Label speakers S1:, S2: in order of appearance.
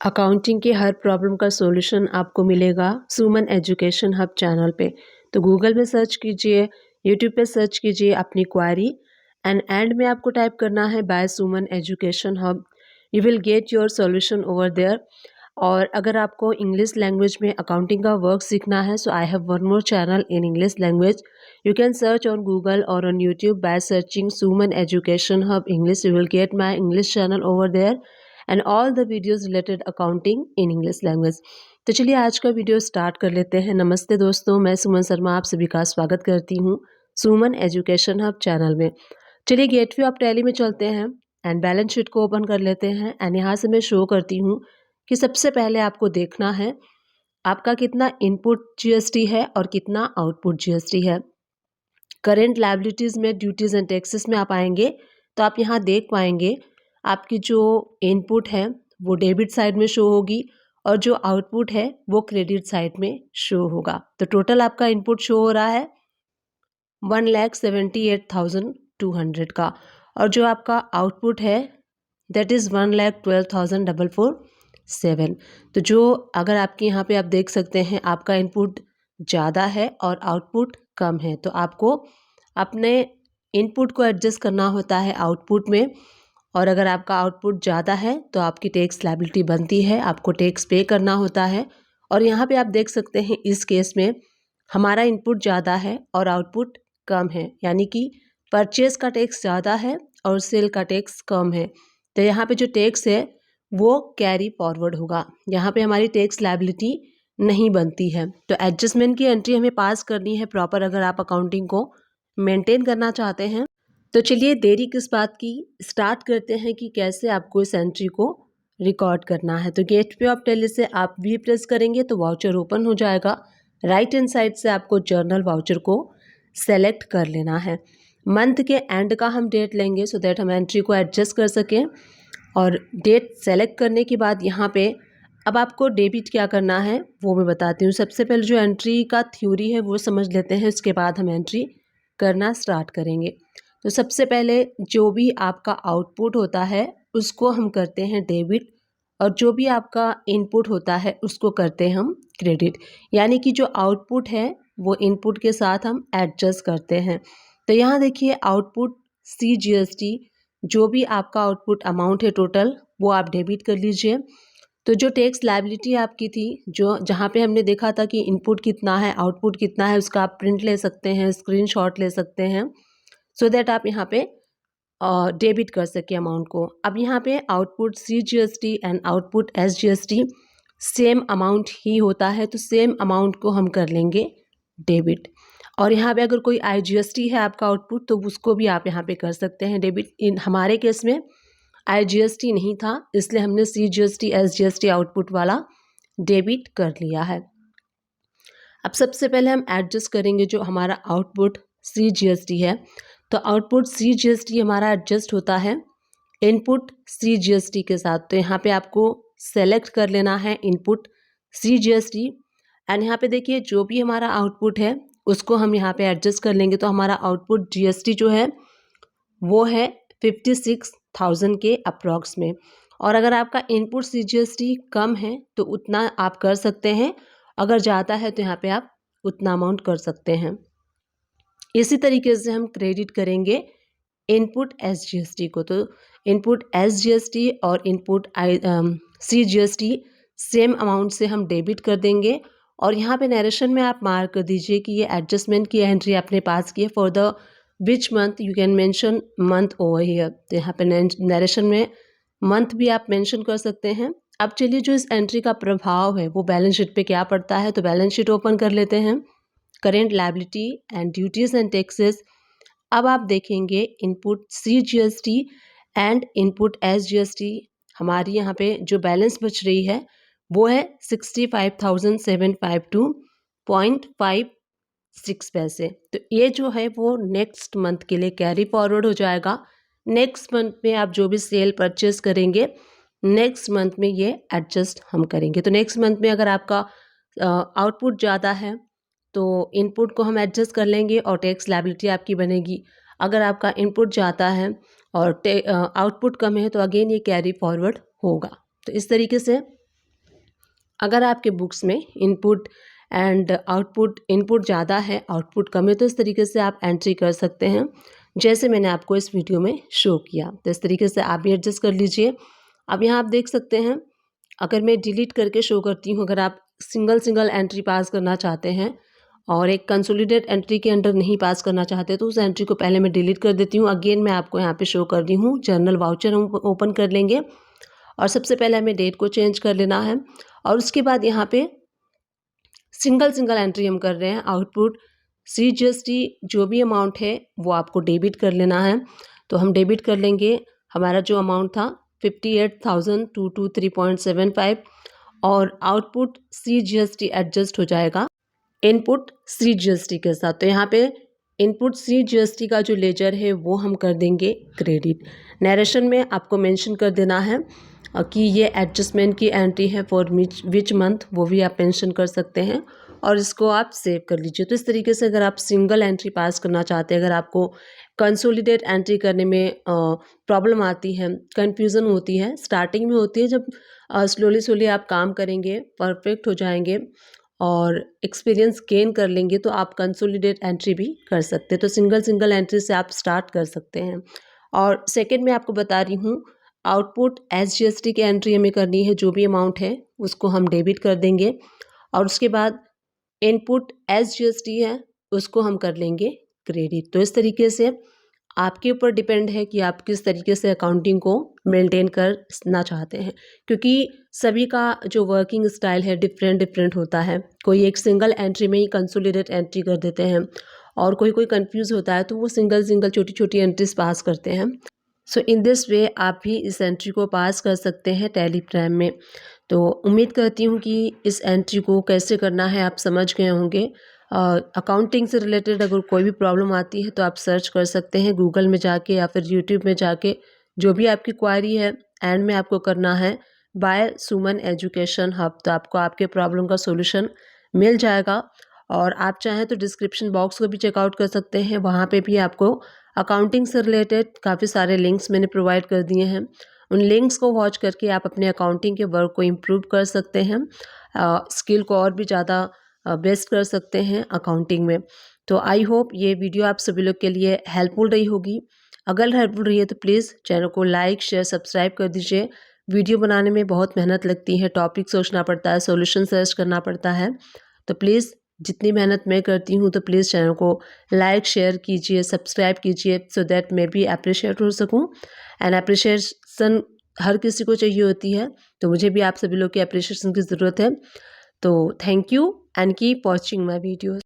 S1: Accounting की हर problem का solution आपको मिलेगा सुमन एजुकेशन हब चैनल पे। तो गूगल में सर्च कीजिए, यूट्यूब पे सर्च कीजिए अपनी क्वारी एंड में आपको टाइप करना है by Suman Education Hub. You will get your solution over there. और अगर आपको इंग्लिश लैंग्वेज में अकाउंटिंग का वर्क सीखना है so I have one more channel in English language. You can search on Google और on YouTube by searching Suman Education Hub English. You will get my English channel over there and all the videos related accounting in English language. तो चलिए आज का video start कर लेते हैं। नमस्ते दोस्तों, मैं सुमन शर्मा आप सभी का स्वागत करती हूँ सुमन एजुकेशन हब चैनल में। चलिए गेटवे ऑफ टैली में चलते हैं एंड बैलेंस शीट को ओपन कर लेते हैं एंड यहाँ से मैं शो करती हूँ कि सबसे पहले आपको देखना है आपका कितना इनपुट जीएसटी है और कितना आउटपुट जीएसटी है। करेंट लायबिलिटीज़ में ड्यूटीज़ एंड टैक्सेस में आप आएंगे तो आप यहाँ देख पाएंगे आपकी जो इनपुट है वो डेबिट साइड में शो होगी और जो आउटपुट है वो क्रेडिट साइड में शो होगा। तो टोटल आपका इनपुट शो हो रहा है 1,78,200 का और जो आपका आउटपुट है दैट इज़ 1,12,447। तो जो अगर आपके यहाँ पे आप देख सकते हैं आपका इनपुट ज़्यादा है और आउटपुट कम है तो आपको अपने इनपुट को एडजस्ट करना होता है आउटपुट में। और अगर आपका आउटपुट ज़्यादा है तो आपकी टैक्स लायबिलिटी बनती है, आपको टैक्स पे करना होता है। और यहाँ पे आप देख सकते हैं इस केस में हमारा इनपुट ज़्यादा है और आउटपुट कम है, यानी कि परचेज का टैक्स ज़्यादा है और सेल का टैक्स कम है। तो यहाँ पे जो टैक्स है वो कैरी फॉरवर्ड होगा, यहाँ पे हमारी टैक्स लायबिलिटी नहीं बनती है। तो एडजस्टमेंट की एंट्री हमें पास करनी है प्रॉपर अगर आप अकाउंटिंग को मेंटेन करना चाहते हैं। तो चलिए देरी किस बात की, स्टार्ट करते हैं कि कैसे आपको इस एंट्री को रिकॉर्ड करना है। तो गेटवे ऑफ टैली से आप वी प्रेस करेंगे तो वाउचर ओपन हो जाएगा। राइट हैंड साइड से आपको जर्नल वाउचर को सेलेक्ट कर लेना है। मंथ के एंड का हम डेट लेंगे सो दैट हम एंट्री को एडजस्ट कर सकें। और डेट सेलेक्ट करने के बाद यहाँ पे अब आपको डेबिट क्या करना है वो मैं बताती हूँ। सबसे पहले जो एंट्री का थ्योरी है वो समझ लेते हैं, उसके बाद हम एंट्री करना स्टार्ट करेंगे। तो सबसे पहले जो भी आपका आउटपुट होता है उसको हम करते हैं डेबिट और जो भी आपका इनपुट होता है उसको करते हैं हम क्रेडिट, यानी कि जो आउटपुट है वो इनपुट के साथ हम एडजस्ट करते हैं। तो यहाँ देखिए आउटपुट CGST जो भी आपका आउटपुट अमाउंट है टोटल वो आप डेबिट कर लीजिए। तो जो टैक्स लायबिलिटी आपकी थी जो जहाँ पे हमने देखा था कि इनपुट कितना है आउटपुट कितना है उसका आप प्रिंट ले सकते हैं, स्क्रीनशॉट ले सकते हैं सो दैट आप यहाँ पे डेबिट कर सके अमाउंट को। अब यहाँ पे output CGST and output SGST same amount ही होता है तो सेम अमाउंट को हम कर लेंगे डेबिट। और यहाँ पे अगर कोई IGST है आपका आउटपुट तो उसको भी आप यहाँ पे कर सकते हैं डेबिट। इन हमारे केस में IGST नहीं था इसलिए हमने CGST SGST आउटपुट वाला डेबिट कर लिया है। अब सबसे पहले हम एडजस्ट करेंगे जो हमारा आउटपुट CGST है। तो आउटपुट CGST हमारा एडजस्ट होता है इनपुट CGST के साथ। तो यहाँ पे आपको सेलेक्ट कर लेना है इनपुट CGST एंड यहाँ पे देखिए जो भी हमारा आउटपुट है उसको हम यहाँ पे एडजस्ट कर लेंगे। तो हमारा आउटपुट GST जो है वो है 56,000 के अप्रॉक्स में। और अगर आपका इनपुट CGST कम है तो उतना आप कर सकते हैं, अगर ज़्यादा है तो यहाँ पे आप उतना अमाउंट कर सकते हैं। इसी तरीके से हम क्रेडिट करेंगे इनपुट SGST को। तो इनपुट SGST और इनपुट CGST सेम अमाउंट से हम डेबिट कर देंगे। और यहाँ पे नरेशन में आप मार्क कर दीजिए कि ये एडजस्टमेंट की एंट्री आपने पास की है for the which month you can mention month over here. तो यहाँ पे नरेशन में मंथ भी आप मेंशन कर सकते हैं। अब चलिए जो इस एंट्री का प्रभाव है वो बैलेंस शीट पे क्या पड़ता है। तो बैलेंस शीट ओपन कर लेते हैं, current liability and duties and taxes. अब आप देखेंगे input CGST and input SGST हमारी यहाँ पे जो बैलेंस बच रही है वो है 65,752.56 पैसे। तो ये जो है वो नेक्स्ट मंथ के लिए कैरी फॉरवर्ड हो जाएगा। नेक्स्ट मंथ में आप जो भी सेल परचेस करेंगे नेक्स्ट मंथ में ये एडजस्ट हम करेंगे। तो नेक्स्ट मंथ में अगर आपका आउटपुट ज़्यादा है तो इनपुट को हम एडजस्ट कर लेंगे और टैक्स लायबिलिटी आपकी बनेगी। अगर आपका इनपुट ज़्यादा है और आउटपुट कम है तो अगेन ये कैरी फॉरवर्ड होगा। तो इस तरीके से अगर आपके बुक्स में इनपुट एंड आउटपुट, इनपुट ज़्यादा है आउटपुट कम है, तो इस तरीके से आप एंट्री कर सकते हैं जैसे मैंने आपको इस वीडियो में शो किया। तो इस तरीके से आप भी एडजस्ट कर लीजिए। अब यहाँ आप देख सकते हैं, अगर मैं डिलीट करके शो करती हूँ, अगर आप सिंगल सिंगल एंट्री पास करना चाहते हैं और एक कंसोलिडेट एंट्री के अंडर नहीं पास करना चाहते, तो उस एंट्री को पहले मैं डिलीट कर देती हूँ। अगेन मैं आपको यहाँ पे शो कर रही हूँ। जर्नल वाउचर हम ओपन कर लेंगे और सबसे पहले हमें डेट को चेंज कर लेना है और उसके बाद यहाँ पे सिंगल सिंगल एंट्री हम कर रहे हैं। आउटपुट CGST जो भी अमाउंट है वो आपको डेबिट कर लेना है, तो हम डेबिट कर लेंगे। हमारा जो अमाउंट था 58,223.75 और आउटपुट CGST एडजस्ट हो जाएगा इनपुट CGST के साथ। तो यहाँ पे इनपुट CGST का जो लेजर है वो हम कर देंगे क्रेडिट। नरेशन में आपको मेंशन कर देना है कि ये एडजस्टमेंट की एंट्री है फॉर विच मंथ, वो भी आप मेंशन कर सकते हैं और इसको आप सेव कर लीजिए। तो इस तरीके से अगर आप सिंगल एंट्री पास करना चाहते हैं, अगर आपको कंसोलिडेट एंट्री करने में प्रॉब्लम आती है, कन्फ्यूज़न होती है, स्टार्टिंग में होती है, जब स्लोली स्लोली आप काम करेंगे, परफेक्ट हो जाएंगे और एक्सपीरियंस गेन कर लेंगे, तो आप कंसोलिडेट एंट्री भी कर सकते हैं। तो सिंगल सिंगल एंट्री से आप स्टार्ट कर सकते हैं। और सेकंड में आपको बता रही हूँ, आउटपुट SGST की एंट्री हमें करनी है। जो भी अमाउंट है उसको हम डेबिट कर देंगे और उसके बाद इनपुट SGST है उसको हम कर लेंगे क्रेडिट। तो इस तरीके से आपके ऊपर डिपेंड है कि आप किस तरीके से अकाउंटिंग को मेंटेन करना चाहते हैं, क्योंकि सभी का जो वर्किंग स्टाइल है डिफरेंट डिफरेंट होता है। कोई एक सिंगल एंट्री में ही कंसोलिडेट एंट्री कर देते हैं और कोई कंफ्यूज होता है तो वो सिंगल सिंगल छोटी छोटी एंट्रीज पास करते हैं। सो इन दिस वे आप भी इस एंट्री को पास कर सकते हैं टैली प्राइम में। तो उम्मीद करती हूँ कि इस एंट्री को कैसे करना है आप समझ गए होंगे। अकाउंटिंग से रिलेटेड अगर कोई भी प्रॉब्लम आती है तो आप सर्च कर सकते हैं गूगल में जाके या फिर यूट्यूब में जाके, जो भी आपकी क्वारी है एंड में आपको करना है बाय सुमन एजुकेशन हब, तो आपको आपके प्रॉब्लम का सोल्यूशन मिल जाएगा। और आप चाहें तो डिस्क्रिप्शन बॉक्स को भी चेकआउट कर सकते हैं, वहाँ पे भी आपको अकाउंटिंग से रिलेटेड काफ़ी सारे लिंक्स मैंने प्रोवाइड कर दिए हैं। उन लिंक्स को वॉच करके आप अपने अकाउंटिंग के वर्क को इम्प्रूव कर सकते हैं, स्किल को और भी ज़्यादा बेस्ट कर सकते हैं अकाउंटिंग में। तो आई होप ये वीडियो आप सभी लोग के लिए हेल्पफुल रही होगी। अगर हेल्पफुल रही है तो प्लीज़ चैनल को लाइक शेयर सब्सक्राइब कर दीजिए। वीडियो बनाने में बहुत मेहनत लगती है, टॉपिक सोचना पड़ता है, सॉल्यूशन सर्च करना पड़ता है, तो प्लीज़ जितनी मेहनत मैं करती हूँ तो प्लीज़ चैनल को लाइक शेयर कीजिए, सब्सक्राइब कीजिए, सो दैट मैं भी अप्रिशिएट हो सकूँ। एंड अप्रिशिएशन हर किसी को चाहिए होती है, तो मुझे भी आप सभी लोग की अप्रिशिएशन की ज़रूरत है। तो thank you and keep watching my videos.